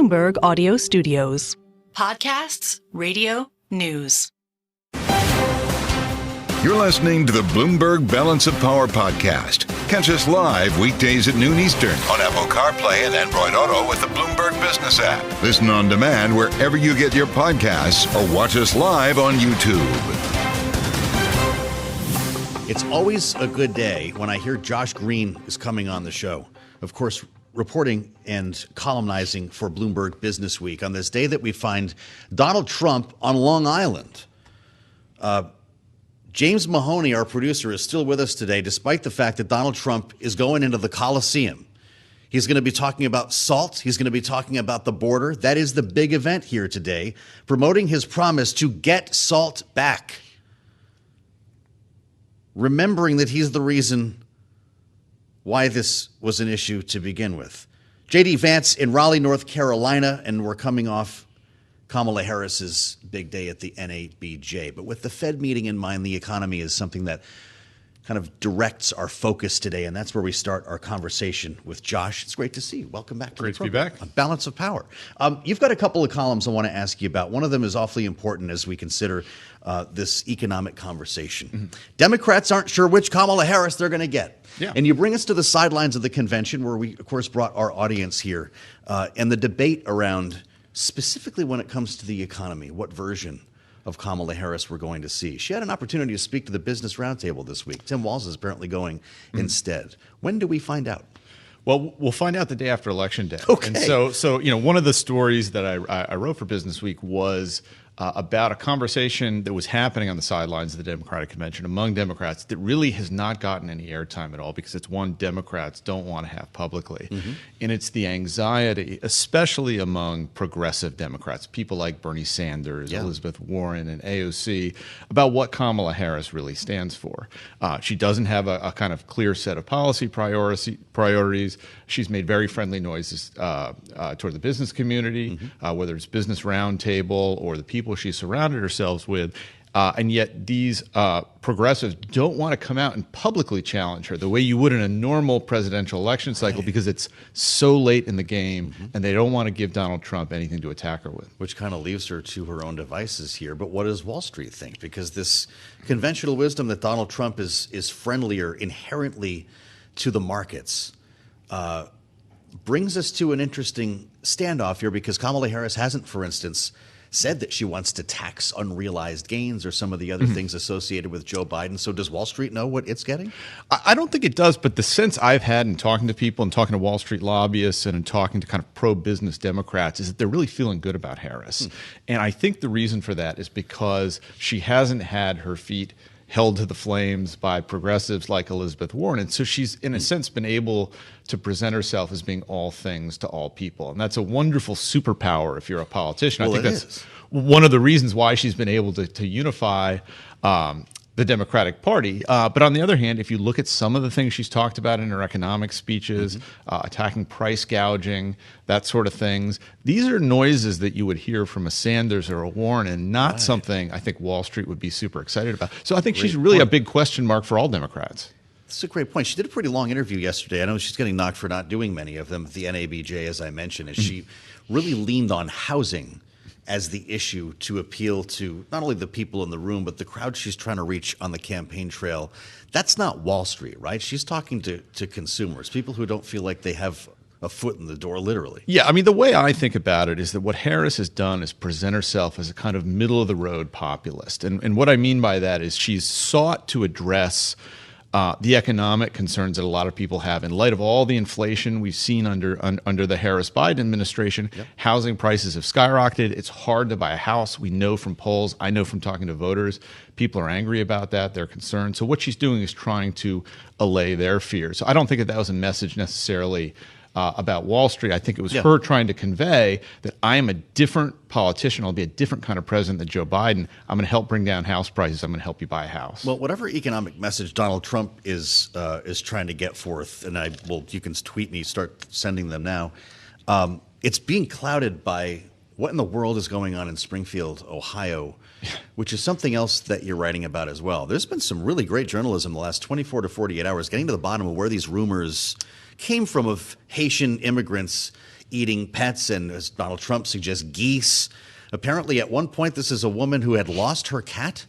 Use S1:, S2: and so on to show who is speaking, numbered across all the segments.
S1: Bloomberg Audio Studios.
S2: Podcasts, radio, news.
S3: You're listening to the Bloomberg Balance of Power podcast. Catch us live weekdays at noon Eastern on Apple CarPlay and Android Auto with the Bloomberg Business app. Listen on demand wherever you get your podcasts or watch us live on YouTube.
S4: It's always a good day when I hear Josh Green is coming on the show. Of course, reporting and columnizing for Bloomberg Business Week on this day that we find Donald Trump on Long Island. James Mahoney, our producer, is still with us today, despite the fact that Donald Trump is going into the Coliseum. He's going to be talking about salt. He's going to be talking about the border. That is the big event here today, promoting his promise to get salt back. Remembering that he's the reason why this was an issue to begin with. J.D. Vance in Raleigh, North Carolina, and we're coming off Kamala Harris's big day at the NABJ. But with the Fed meeting in mind, the economy is something that kind of directs our focus today, and that's where we start our conversation with Josh. It's great to see you. Welcome back to the program.
S5: Great to be back.
S4: On Balance of Power. You've got a couple of columns I want to ask you about. One of them is awfully important as we consider this economic conversation. Mm-hmm. Democrats aren't sure which Kamala Harris they're going to get.
S5: Yeah.
S4: And you bring us to the sidelines of the convention where we, of course, brought our audience here, and the debate around specifically when it comes to the economy, what version of Kamala Harris we're going to see. She had an opportunity to speak to the Business Roundtable this week. Tim Walz is apparently going instead. When do we find out?
S5: Well, we'll find out the day after Election Day.
S4: Okay.
S5: And so one of the stories that I wrote for Business Week was about a conversation that was happening on the sidelines of the Democratic Convention among Democrats that really has not gotten any airtime at all because it's one Democrats don't want to have publicly. Mm-hmm. And it's the anxiety, especially among progressive Democrats, people like Bernie Sanders, Elizabeth Warren, and AOC, about what Kamala Harris really stands for. She doesn't have a kind of clear set of policy priorities. She's made very friendly noises toward the business community, whether it's Business Roundtable or the people she surrounded herself with. And yet these progressives don't want to come out and publicly challenge her the way you would in a normal presidential election cycle because it's so late in the game and they don't want to give Donald Trump anything to attack her with.
S4: Which kind of leaves her to her own devices here. But what does Wall Street think? Because this conventional wisdom that Donald Trump is friendlier inherently to the markets brings us to an interesting standoff here because Kamala Harris hasn't, for instance, said that she wants to tax unrealized gains or some of the other things associated with Joe Biden. So does Wall Street know what it's getting?
S5: I don't think it does, but the sense I've had in talking to people and talking to Wall Street lobbyists and in talking to kind of pro-business Democrats is that they're really feeling good about Harris. And I think the reason for that is because she hasn't had her feet held to the flames by progressives like Elizabeth Warren. And so she's, in a sense, been able to present herself as being all things to all people. And that's a wonderful superpower if you're a politician.
S4: Well,
S5: I think that's one of the reasons why she's been able to unify the Democratic Party. But on the other hand, if you look at some of the things she's talked about in her economic speeches, attacking price gouging, that sort of things, these are noises that you would hear from a Sanders or a Warren and not something I think Wall Street would be super excited about. So I think she's really a big question mark for all Democrats.
S4: That's a great point. She did a pretty long interview yesterday. I know she's getting knocked for not doing many of them at the NABJ, as I mentioned, and she really leaned on housing as the issue to appeal to not only the people in the room, but the crowd she's trying to reach on the campaign trail. That's not Wall Street, right? She's talking to consumers, people who don't feel like they have a foot in the door, literally.
S5: Yeah, I mean, the way I think about it is that what Harris has done is present herself as a kind of middle-of-the-road populist. And what I mean by that is she's sought to address the economic concerns that a lot of people have in light of all the inflation we've seen under the Harris-Biden administration. Housing prices have skyrocketed. It's hard to buy a house. We know from polls. I know from talking to voters. People are angry about that. They're concerned. So what she's doing is trying to allay their fears. So I don't think that was a message necessarily about Wall Street. I think it was her trying to convey that I am a different politician. I'll be a different kind of president than Joe Biden. I'm going to help bring down house prices. I'm going to help you buy a house.
S4: Well, whatever economic message Donald Trump is trying to get forth, and you can tweet me, start sending them now. It's being clouded by what in the world is going on in Springfield, Ohio, which is something else that you're writing about as well. There's been some really great journalism the last 24 to 48 hours, getting to the bottom of where these rumors came from of Haitian immigrants eating pets and, as Donald Trump suggests, geese. Apparently, at one point, this is a woman who had lost her cat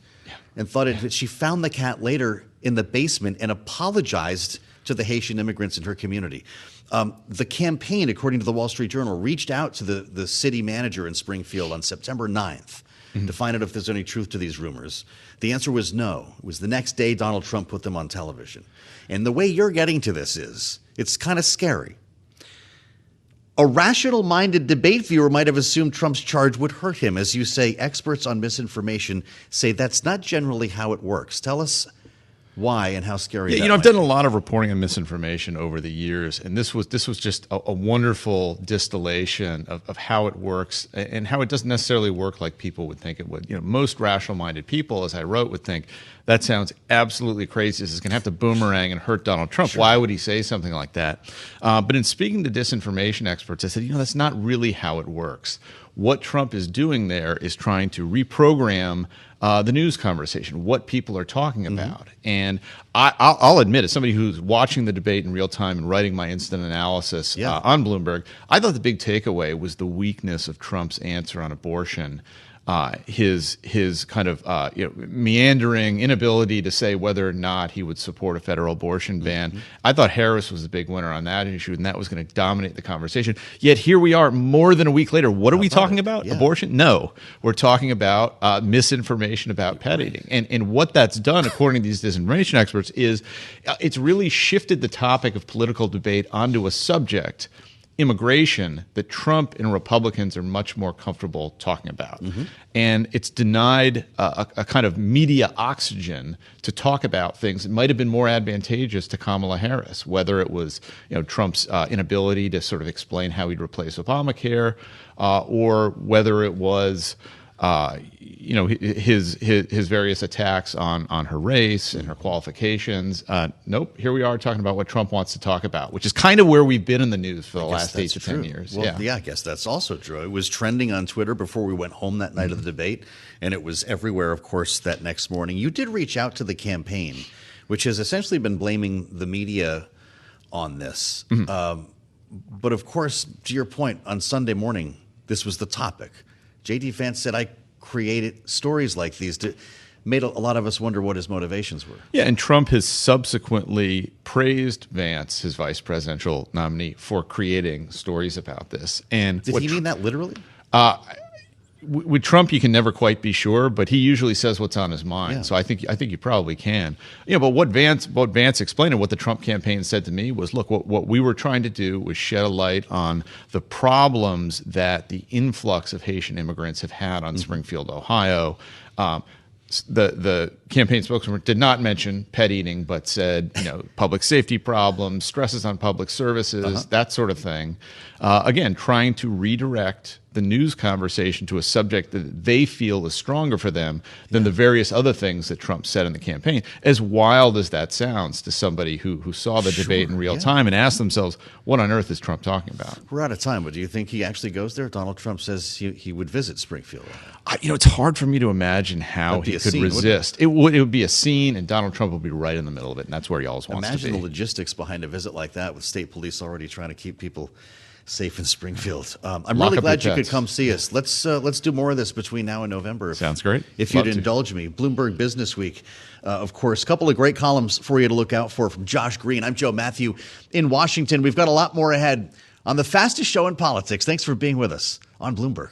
S4: and thought she found the cat later in the basement and apologized to the Haitian immigrants in her community. The campaign, according to the Wall Street Journal, reached out to the city manager in Springfield on September 9th to find out if there's any truth to these rumors. The answer was no. It was the next day Donald Trump put them on television. And the way you're getting to this is, it's kind of scary. A rational-minded debate viewer might have assumed Trump's charge would hurt him. As you say, experts on misinformation say that's not generally how it works. Tell us why and how scary that
S5: I've
S4: might
S5: done
S4: be.
S5: a lot of reporting on misinformation over the years, and this was just a wonderful distillation of how it works and how it doesn't necessarily work like people would think it would. Most rational-minded people, as I wrote, would think that sounds absolutely crazy. This is going to have to boomerang and hurt Donald Trump. Sure. Why would he say something like that? But in speaking to disinformation experts, I said, that's not really how it works. What Trump is doing there is trying to reprogram the news conversation, what people are talking about. And I'll admit, as somebody who's watching the debate in real time and writing my instant analysis on Bloomberg, I thought the big takeaway was the weakness of Trump's answer on abortion. His kind of meandering inability to say whether or not he would support a federal abortion ban. I thought Harris was the big winner on that issue, and that was going to dominate the conversation. Yet here we are more than a week later. What are we talking about? Abortion? No. We're talking about misinformation about pet eating. And what that's done, according to these disinformation experts, is it's really shifted the topic of political debate onto a subject, immigration, that Trump and Republicans are much more comfortable talking about. And it's denied a kind of media oxygen to talk about things that might have been more advantageous to Kamala Harris, whether it was Trump's inability to sort of explain how he'd replace Obamacare, or whether it was his various attacks on her race and her qualifications. Nope, here we are talking about what Trump wants to talk about, which is kind of where we've been in the news for the last 8 to 10 years.
S4: Well, I guess that's also true. It was trending on Twitter before we went home that night of the debate, and it was everywhere, of course, that next morning. You did reach out to the campaign, which has essentially been blaming the media on this. But of course, to your point, on Sunday morning, this was the topic. J.D. Vance said, I created stories like these. Made a lot of us wonder what his motivations were. Yeah,
S5: and Trump has subsequently praised Vance, his vice presidential nominee, for creating stories about this. And
S4: did he mean that literally?
S5: With Trump, you can never quite be sure, but he usually says what's on his mind. Yeah. So I think you probably can. But what Vance explained and what the Trump campaign said to me was, look, what we were trying to do was shed a light on the problems that the influx of Haitian immigrants have had on Springfield, Ohio. The campaign spokesman did not mention pet eating, but said, public safety problems, stresses on public services, that sort of thing. Again, trying to redirect the news conversation to a subject that they feel is stronger for them than the various other things that Trump said in the campaign. As wild as that sounds to somebody who saw the debate in real time and asked themselves, what on earth is Trump talking about?
S4: We're out of time, but do you think he actually goes there? Donald Trump says he would visit Springfield.
S5: It's hard for me to imagine how he could resist. It would be a scene, and Donald Trump would be right in the middle of it, and that's where he always wants to be.
S4: Imagine the logistics behind a visit like that with state police already trying to keep people safe in Springfield. I'm really glad you could come see us. Let's do more of this between now and November.
S5: Sounds great.
S4: If you'd indulge me. Bloomberg Business Week, of course. A couple of great columns for you to look out for from Josh Green. I'm Joe Mathieu in Washington. We've got a lot more ahead on the fastest show in politics. Thanks for being with us on Bloomberg.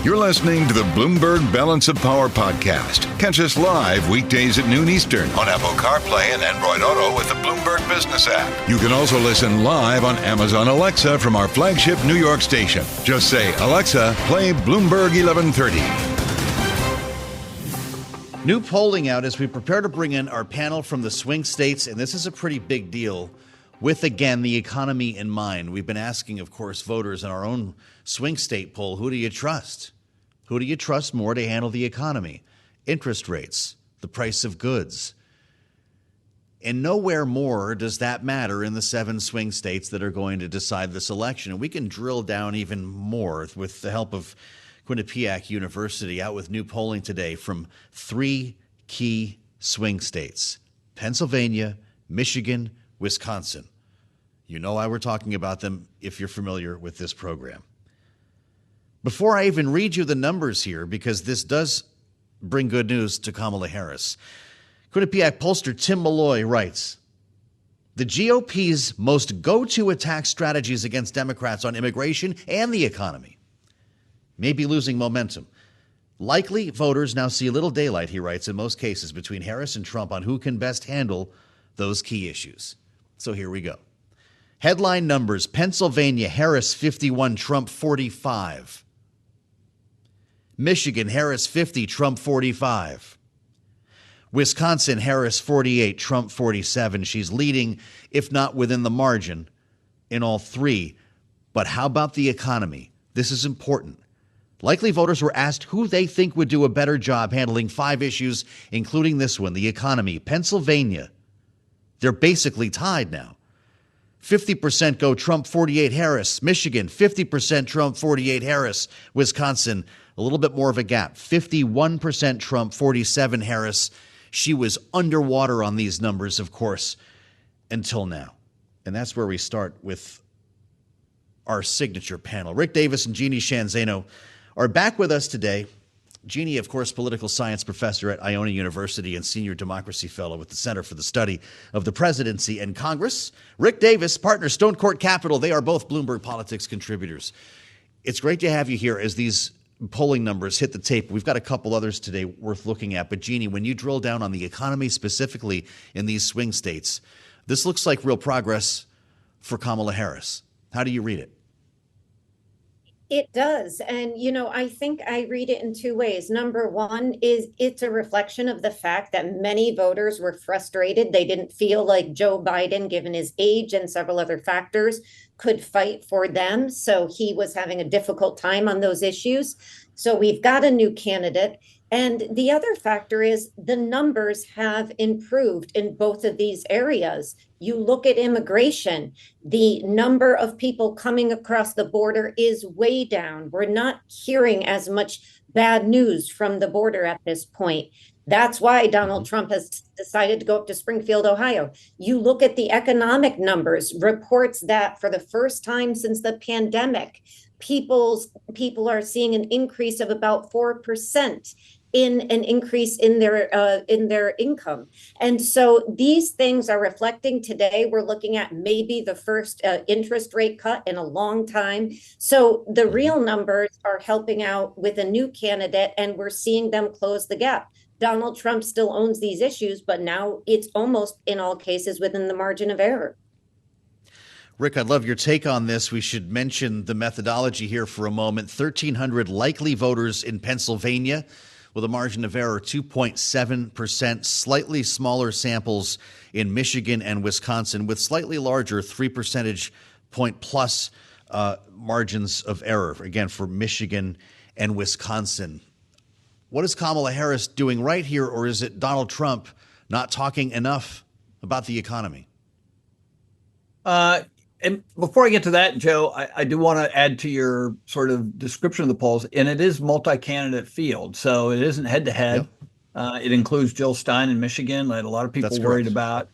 S3: You're listening to the Bloomberg Balance of Power podcast. Catch us live weekdays at noon Eastern on Apple CarPlay and Android Auto with the Bloomberg Business app. You can also listen live on Amazon Alexa from our flagship New York station. Just say, Alexa, play Bloomberg 1130.
S4: New polling out as we prepare to bring in our panel from the swing states, and this is a pretty big deal with, again, the economy in mind. We've been asking, of course, voters in our own swing state poll, who do you trust? Who do you trust more to handle the economy? Interest rates, the price of goods. And nowhere more does that matter in the 7 swing states that are going to decide this election. And we can drill down even more with the help of Quinnipiac University, out with new polling today from 3 key swing states: Pennsylvania, Michigan, Wisconsin. You know why we're talking about them if you're familiar with this program. Before I even read you the numbers here, because this does bring good news to Kamala Harris, Quinnipiac pollster Tim Malloy writes, the GOP's most go-to attack strategies against Democrats on immigration and the economy may be losing momentum. Likely voters now see a little daylight, he writes, in most cases between Harris and Trump on who can best handle those key issues. So here we go. Headline numbers: Pennsylvania, Harris 51, Trump 45. Michigan, Harris 50, Trump 45. Wisconsin, Harris 48, Trump 47. She's leading, if not within the margin, in all three. But how about the economy? This is important. Likely voters were asked who they think would do a better job handling 5 issues, including this one, the economy. Pennsylvania, they're basically tied now. 50% go Trump, 48 Harris. Michigan, 50% Trump, 48 Harris. Wisconsin, a little bit more of a gap. 51% Trump, 47 Harris. She was underwater on these numbers, of course, until now. And that's where we start with our signature panel. Rick Davis and Jeannie Shanzano are back with us today. Jeannie, of course, political science professor at Iona University and senior democracy fellow with the Center for the Study of the Presidency and Congress. Rick Davis, partner, Stone Court Capital. They are both Bloomberg Politics contributors. It's great to have you here as these polling numbers hit the tape. We've got a couple others today worth looking at. But Jeannie, when you drill down on the economy specifically in these swing states, this looks like real progress for Kamala Harris. How do you read it?
S6: It does. And, I think I read it in 2 ways. Number one is it's a reflection of the fact that many voters were frustrated. They didn't feel like Joe Biden, given his age and several other factors, could fight for them. So he was having a difficult time on those issues. So we've got a new candidate. And the other factor is the numbers have improved in both of these areas. You look at immigration, the number of people coming across the border is way down. We're not hearing as much bad news from the border at this point. That's why Donald Trump has decided to go up to Springfield, Ohio. You look at the economic numbers, reports that for the first time since the pandemic, people are seeing an increase of about 4% in an increase in their income. And so these things are reflecting today. We're looking at maybe the first interest rate cut in a long time. So the real numbers are helping out with a new candidate, and we're seeing them close the gap. Donald Trump still owns these issues, but now it's almost in all cases within the margin of error.
S4: Rick, I'd love your take on this. We should mention the methodology here for a moment. 1,300 likely voters in Pennsylvania with a margin of error 2.7%, slightly smaller samples in Michigan and Wisconsin with slightly larger 3 percentage point plus margins of error, again, for Michigan and Wisconsin. What is Kamala Harris doing right here, or is it Donald Trump not talking enough about the economy?
S7: And before I get to that, Joe, I do want to add to your sort of description of the polls, and it is multi-candidate field, so it isn't head-to-head. Yep. It includes Jill Stein in Michigan, that a lot of people worried about.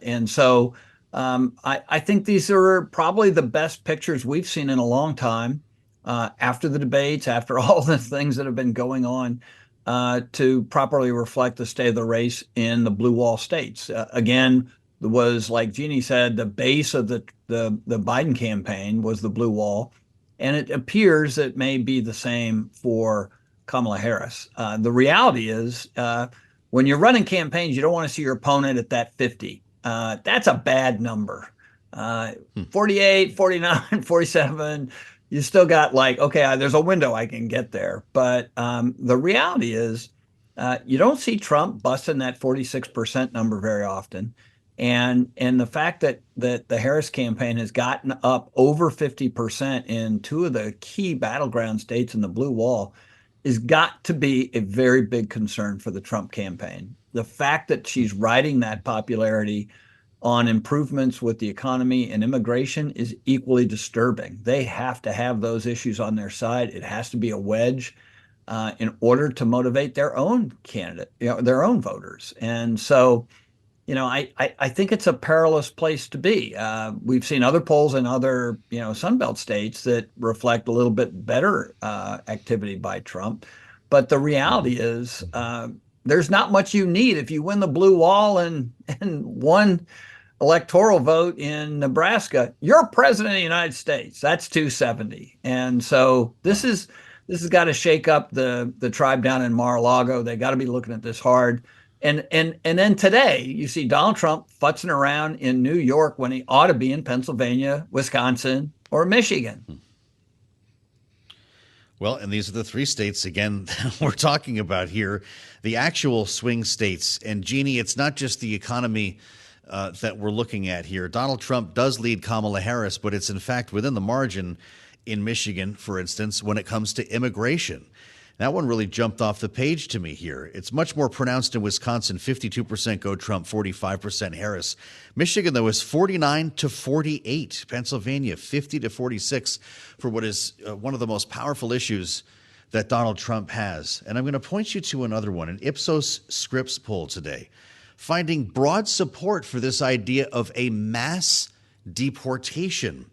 S7: And so I think these are probably the best pictures we've seen in a long time after the debates, after all the things that have been going on to properly reflect the state of the race in the blue wall states. Again, was, like Jeannie said, the base of the Biden campaign was the blue wall, and it appears it may be the same for Kamala Harris. The reality is when you're running campaigns, you don't want to see your opponent at that 50. That's a bad number. 48, 49, 47, you still got okay, there's a window I can get there. But the reality is you don't see Trump busting that 46% number very often. And the fact that the Harris campaign has gotten up over 50% in 2 of the key battleground states in the blue wall has got to be a very big concern for the Trump campaign. The fact that she's riding that popularity on improvements with the economy and immigration is equally disturbing. They have to have those issues on their side. It has to be a wedge in order to motivate their own candidate, their own voters. And so I think it's a perilous place to be. We've seen other polls in other, Sunbelt states that reflect a little bit better activity by Trump. But the reality is there's not much you need if you win the blue wall and one electoral vote in Nebraska. You're president of the United States. That's 270. And so this has got to shake up the tribe down in Mar-a-Lago. They got to be looking at this hard. And then today you see Donald Trump futzing around in New York when he ought to be in Pennsylvania, Wisconsin, or Michigan.
S4: Well, and these are the three states, again, we're talking about here, the actual swing states. And Jeannie, it's not just the economy that we're looking at here. Donald Trump does lead Kamala Harris, but it's in fact within the margin in Michigan, for instance, when it comes to immigration. That one really jumped off the page to me here. It's much more pronounced in Wisconsin, 52% go Trump, 45% Harris. Michigan, though, is 49 to 48. Pennsylvania, 50 to 46 for what is one of the most powerful issues that Donald Trump has. And I'm going to point you to another one, an Ipsos Scripps poll today, finding broad support for this idea of a mass deportation.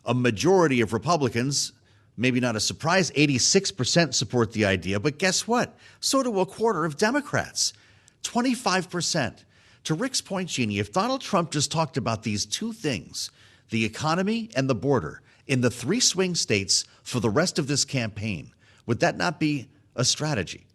S4: A majority of Republicans, maybe not a surprise, 86% support the idea. But guess what? So do a quarter of Democrats, 25%. To Rick's point, Jeannie, if Donald Trump just talked about these two things, the economy and the border, in the three swing states for the rest of this campaign, would that not be a strategy?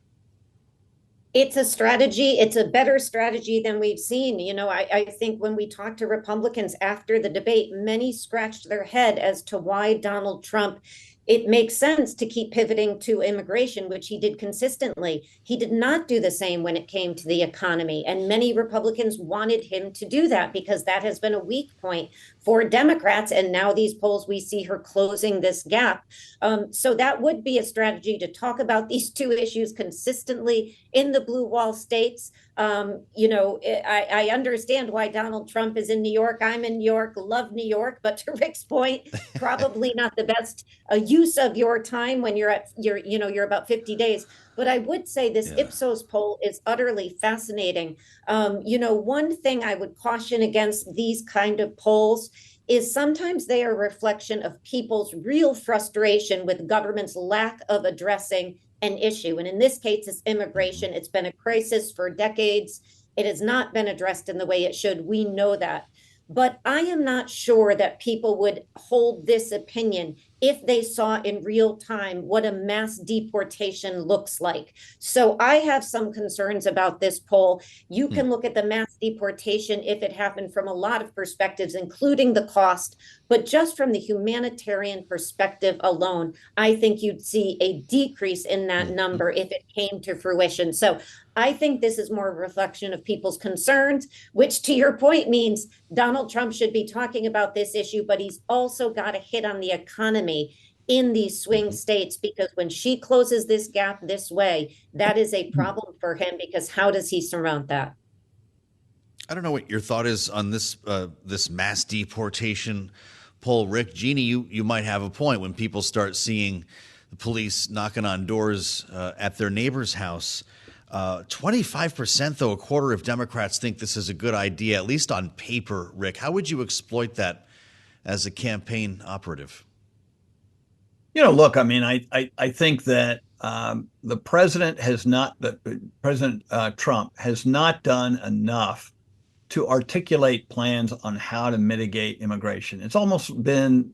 S6: It's a strategy. It's a better strategy than we've seen. I think when we talked to Republicans after the debate, many scratched their head as to why Donald Trump, it makes sense to keep pivoting to immigration, which he did consistently. He did not do the same when it came to the economy. And many Republicans wanted him to do that because that has been a weak point for Democrats. And now these polls, we see her closing this gap. So that would be a strategy to talk about these two issues consistently in the blue wall states. I understand why Donald Trump is in New York. I'm in New York, love New York, but to Rick's point, probably not the best use of your time when you're about 50 days. But I would say this Ipsos poll is utterly fascinating. One thing I would caution against these kind of polls is sometimes they are a reflection of people's real frustration with government's lack of addressing an issue. And in this case, it's immigration. It's been a crisis for decades. It has not been addressed in the way it should. We know that. But I am not sure that people would hold this opinion if they saw in real time what a mass deportation looks like. So I have some concerns about this poll. You can look at the mass deportation if it happened from a lot of perspectives, including the cost. But just from the humanitarian perspective alone, I think you'd see a decrease in that number if it came to fruition. So I think this is more a reflection of people's concerns, which to your point means Donald Trump should be talking about this issue, but he's also got to hit on the economy in these swing states, because when she closes this gap this way, that is a problem for him, because how does he surmount that?
S4: I don't know what your thought is on this mass deportation poll, Rick. Jeannie, you might have a point when people start seeing the police knocking on doors at their neighbor's house. 25%, though, a quarter of Democrats think this is a good idea, at least on paper. Rick, how would you exploit that as a campaign operative?
S7: Look, I mean, I think that President Trump has not done enough to articulate plans on how to mitigate immigration. It's almost been,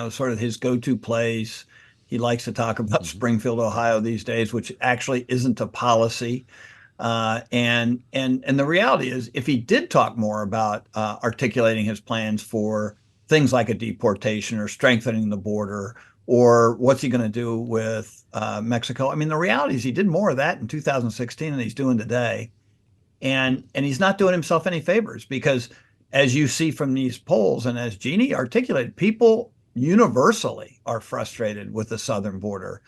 S7: sort of his go-to place. He likes to talk about Springfield, Ohio these days, which actually isn't a policy. And the reality is, if he did talk more about articulating his plans for things like a deportation or strengthening the border, or what's he going to do with Mexico? I mean, the reality is he did more of that in 2016 than he's doing today. And he's not doing himself any favors, because as you see from these polls, and as Jeannie articulated, people universally are frustrated with the southern border,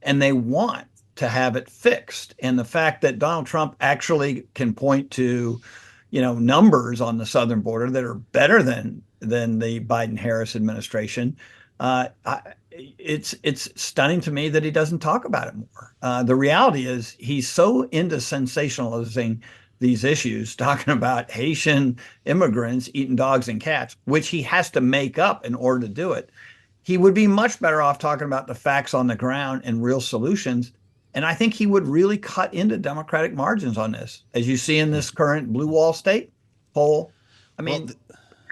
S7: and they want to have it fixed. And the fact that Donald Trump actually can point to, numbers on the southern border that are better than the Biden-Harris administration, it's stunning to me that he doesn't talk about it more. The reality is he's so into sensationalizing these issues, talking about Haitian immigrants eating dogs and cats, which he has to make up in order to do it. He would be much better off talking about the facts on the ground and real solutions. And I think he would really cut into Democratic margins on this. As you see in this current blue wall state poll, I mean,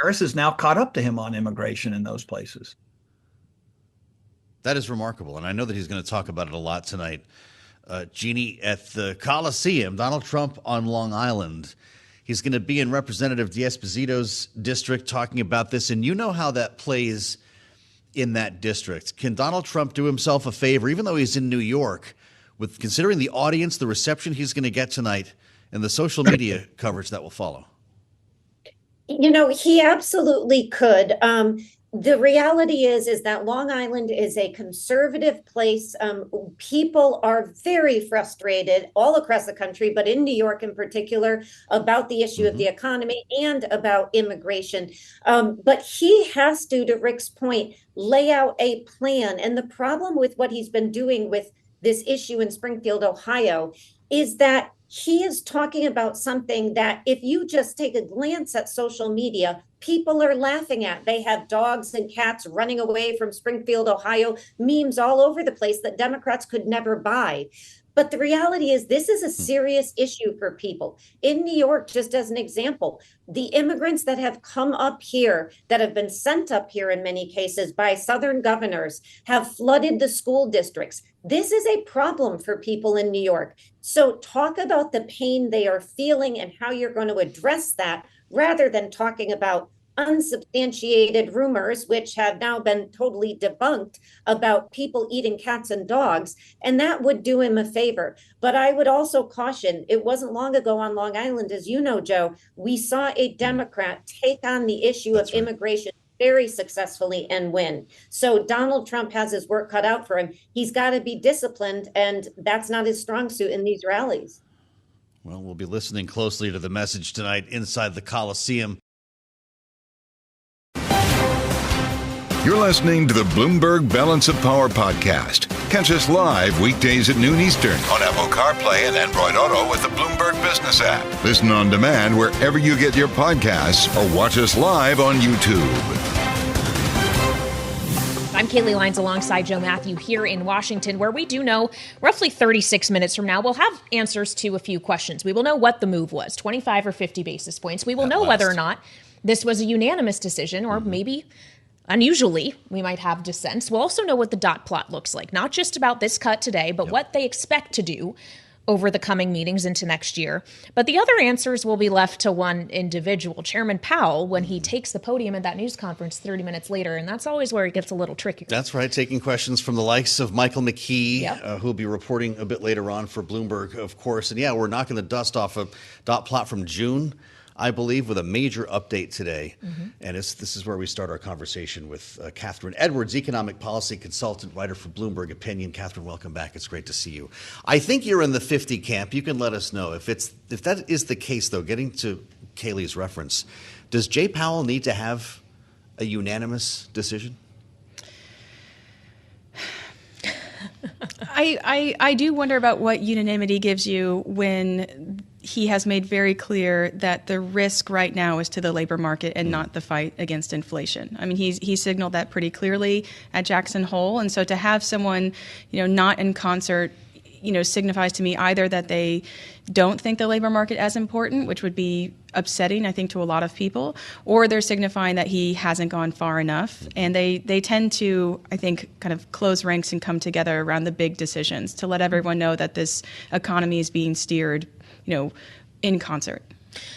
S7: Harris is now caught up to him on immigration in those places.
S4: That is remarkable. And I know that he's going to talk about it a lot tonight. Jeannie, at the Coliseum, Donald Trump on Long Island. He's going to be in Representative D'Esposito's district talking about this. And you know how that plays in that district. Can Donald Trump do himself a favor, even though he's in New York, with considering the audience, the reception he's going to get tonight, and the social media coverage that will follow?
S6: You know, he absolutely could. The reality is that Long Island is a conservative place. People are very frustrated all across the country, but in New York in particular, about the issue of the economy and about immigration. But he has to Rick's point, lay out a plan. And the problem with what he's been doing with this issue in Springfield, Ohio, is that he is talking about something that if you just take a glance at social media, people are laughing at. They have dogs and cats running away from Springfield, Ohio, memes all over the place that Democrats could never buy. But the reality is this is a serious issue for people. In New York, just as an example, the immigrants that have come up here, that have been sent up here in many cases by Southern governors, have flooded the school districts. This is a problem for people in New York. So talk about the pain they are feeling and how you're going to address that, rather than talking about unsubstantiated rumors, which have now been totally debunked, about people eating cats and dogs. And that would do him a favor. But I would also caution, it wasn't long ago on Long Island, as you know, Joe, we saw a Democrat take on the issue of immigration very successfully and win. So Donald Trump has his work cut out for him. He's got to be disciplined, and that's not his strong suit in these rallies.
S4: Well, we'll be listening closely to the message tonight inside the Coliseum.
S3: You're listening to the Bloomberg Balance of Power podcast. Catch us live weekdays at noon Eastern on Apple CarPlay and Android Auto with the Bloomberg Business app. Listen on demand wherever you get your podcasts or watch us live on YouTube.
S8: I'm Kailey Leinz alongside Joe Mathieu here in Washington, where we do know roughly 36 minutes from now, we'll have answers to a few questions. We will know what the move was, 25 or 50 basis points. We will know whether or not this was a unanimous decision, or maybe unusually, we might have dissents. We'll also know what the dot plot looks like, not just about this cut today, but what they expect to do over the coming meetings into next year. But the other answers will be left to one individual, Chairman Powell, when he takes the podium at that news conference 30 minutes later. And that's always where it gets a little trickier.
S4: That's right. Taking questions from the likes of Michael McKee, who'll be reporting a bit later on for Bloomberg, of course. And yeah, we're knocking the dust off a dot plot from June, I believe, with a major update today. And this is where we start our conversation with Catherine Edwards, economic policy consultant, writer for Bloomberg Opinion. Catherine, welcome back. It's great to see you. I think you're in the 50 camp. You can let us know. If that is the case, though, getting to Kailey's reference, does Jay Powell need to have a unanimous decision?
S9: I do wonder about what unanimity gives you when he has made very clear that the risk right now is to the labor market and not the fight against inflation. I mean, he signaled that pretty clearly at Jackson Hole. And so to have someone, not in concert, signifies to me either that they don't think the labor market as important, which would be upsetting, I think, to a lot of people, or they're signifying that he hasn't gone far enough. And they tend to, I think, kind of close ranks and come together around the big decisions to let everyone know that this economy is being steered, in concert.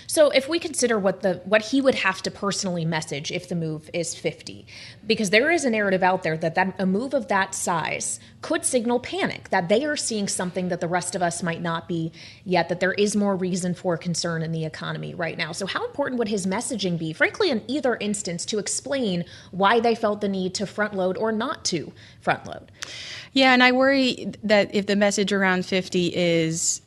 S8: So if we consider what he would have to personally message if the move is 50, because there is a narrative out there that a move of that size could signal panic, that they are seeing something that the rest of us might not be yet, that there is more reason for concern in the economy right now. So how important would his messaging be, frankly, in either instance, to explain why they felt the need to front load or not to front load?
S9: Yeah, and I worry that if the message around 50 is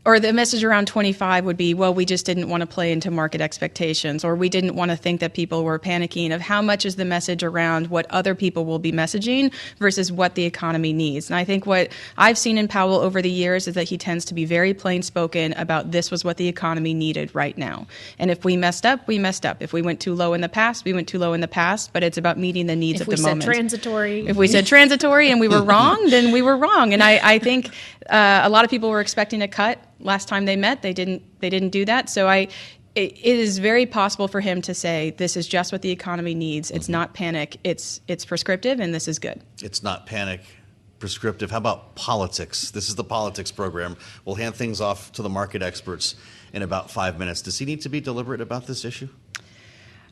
S9: or the message around 25 would be, well, we just didn't want to play into market expectations, or we didn't want to think that people were panicking. Of how much is the message around what other people will be messaging versus what the economy needs. And I think what I've seen in Powell over the years is that he tends to be very plain spoken about this was what the economy needed right now. And if we messed up, we messed up. If we went too low in the past, we went too low in the past, but it's about meeting the needs of the moment.
S8: If we said transitory
S9: and we were wrong, then we were wrong. And I think a lot of people were expecting a cut last time they met. They didn't do that. So it is very possible for him to say, this is just what the economy needs. It's not panic. It's prescriptive, and this is good.
S4: It's not panic, prescriptive. How about politics? This is the politics program. We'll hand things off to the market experts in about 5 minutes. Does he need to be deliberate about this issue?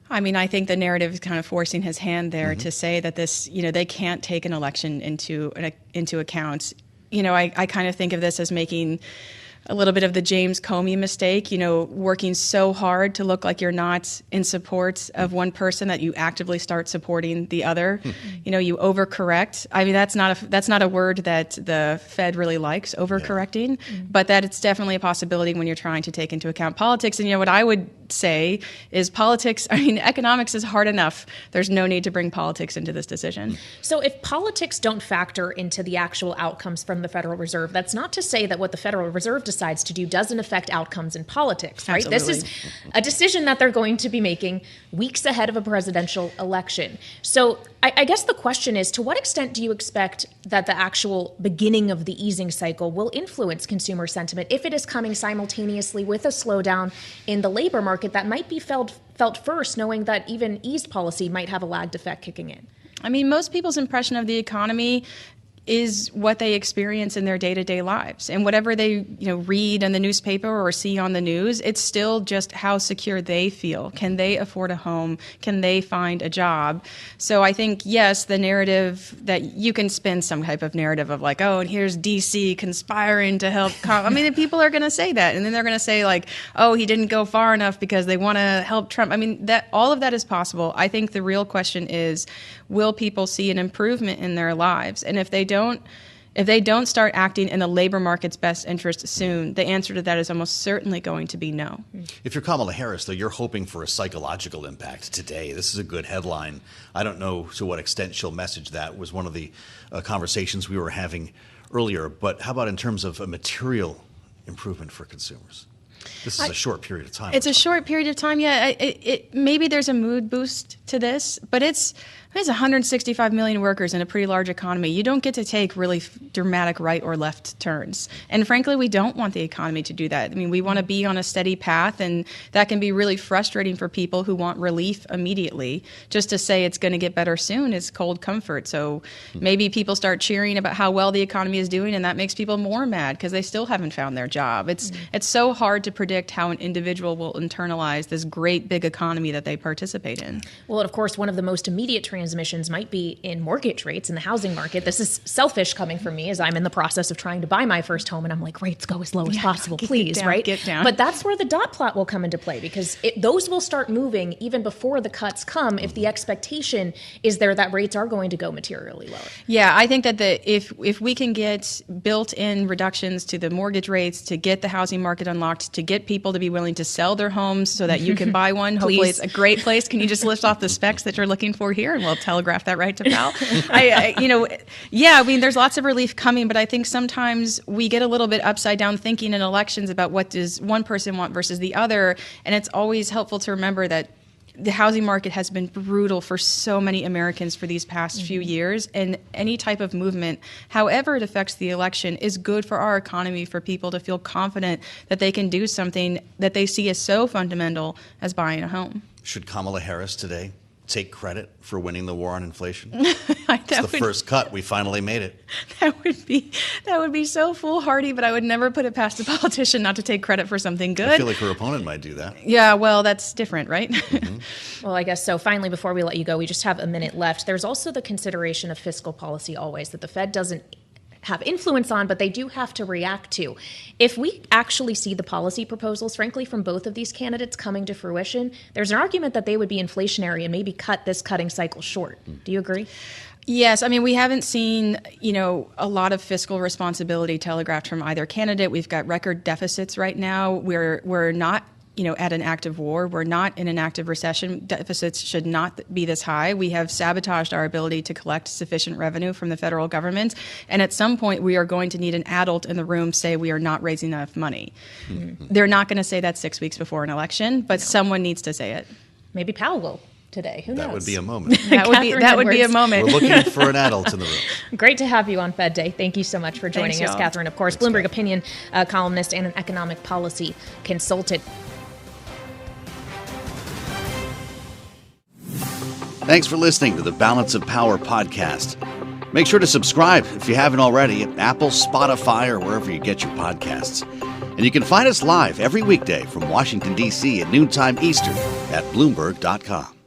S9: I mean, I think the narrative is kind of forcing his hand there to say that this, they can't take an election into account. I kind of think of this as making a little bit of the James Comey mistake, working so hard to look like you're not in support of one person that you actively start supporting the other. You overcorrect. I mean, that's not a word that the Fed really likes, overcorrecting, but that it's definitely a possibility when you're trying to take into account politics. And what I would say is economics is hard enough. There's no need to bring politics into this decision.
S8: So if politics don't factor into the actual outcomes from the Federal Reserve, that's not to say that what the Federal Reserve decides to do doesn't affect outcomes in politics, right?
S9: Absolutely.
S8: This is a decision that they're going to be making weeks ahead of a presidential election. So I guess the question is, to what extent do you expect that the actual beginning of the easing cycle will influence consumer sentiment if it is coming simultaneously with a slowdown in the labor market that might be felt first, knowing that even eased policy might have a lagged effect kicking in?
S9: I mean, most people's impression of the economy is what they experience in their day-to-day lives. And whatever they read in the newspaper or see on the news, it's still just how secure they feel. Can they afford a home? Can they find a job? So I think, yes, the narrative that you can spin some type of narrative of like, oh, and here's D.C. conspiring to help. People are going to say that. And then they're going to say like, oh, he didn't go far enough because they want to help Trump. I mean, that all of that is possible. I think the real question is, will people see an improvement in their lives? And if they don't start acting in the labor market's best interest soon, the answer to that is almost certainly going to be no.
S4: If you're Kamala Harris, though, you're hoping for a psychological impact today. This is a good headline. I don't know to what extent she'll message that. It was one of the conversations we were having earlier. But how about in terms of a material improvement for consumers? This is a short period of time.
S9: It's a short period of time. Yeah, maybe there's a mood boost to this, but it's 165 million workers in a pretty large economy. You don't get to take really dramatic right or left turns. And frankly, we don't want the economy to do that. I mean, we want to be on a steady path, and that can be really frustrating for people who want relief immediately. Just to say it's going to get better soon is cold comfort. So maybe people start cheering about how well the economy is doing, and that makes people more mad because they still haven't found their job. It's so hard to predict how an individual will internalize this great big economy that they participate in.
S8: Well, of course, one of the most immediate transmissions might be in mortgage rates in the housing market. This is selfish coming from me as I'm in the process of trying to buy my first home, and I'm like, rates go as low as possible, please, right?
S9: Get down.
S8: But that's where the dot plot will come into play, because those will start moving even before the cuts come if the expectation is there that rates are going to go materially lower.
S9: Yeah, I think that if we can get built-in reductions to the mortgage rates, to get the housing market unlocked, to get people to be willing to sell their homes so that you can buy one, hopefully it's a great place. Can you just list off the specs that you're looking for here, and we'll telegraph that right to Pal? There's lots of relief coming, but I think sometimes we get a little bit upside down thinking in elections about what does one person want versus the other, and it's always helpful to remember that the housing market has been brutal for so many Americans for these past few years, and any type of movement, however it affects the election, is good for our economy, for people to feel confident that they can do something that they see as so fundamental as buying a home.
S4: Should Kamala Harris today take credit for winning the war on inflation? It's the first cut. We finally made it.
S9: That would be so foolhardy, but I would never put it past a politician not to take credit for something good.
S4: I feel like her opponent might do that.
S9: Yeah, well, that's different, right?
S8: Well, I guess so. Finally, before we let you go, we just have a minute left. There's also the consideration of fiscal policy always, that the Fed doesn't have influence on, but they do have to react to. If we actually see the policy proposals, frankly, from both of these candidates coming to fruition, there's an argument that they would be inflationary and maybe cut this cutting cycle short. Do you agree?
S9: Yes. I mean, we haven't seen, a lot of fiscal responsibility telegraphed from either candidate. We've got record deficits right now. We're not at an active war. We're not in an active recession. Deficits should not be this high. We have sabotaged our ability to collect sufficient revenue from the federal government. And at some point, we are going to need an adult in the room say we are not raising enough money. Mm-hmm. They're not going to say that 6 weeks before an election, but someone needs to say it.
S8: Maybe Powell will today. Who knows?
S4: That would be a moment.
S9: that would be a moment.
S4: We're looking for an adult in the room.
S8: Great to have you on Fed Day. Thank you so much for joining us, Catherine. Of course, Bloomberg opinion columnist and an economic policy consultant.
S4: Thanks for listening to the Balance of Power podcast. Make sure to subscribe if you haven't already at Apple, Spotify, or wherever you get your podcasts. And you can find us live every weekday from Washington, D.C. at noontime Eastern at Bloomberg.com.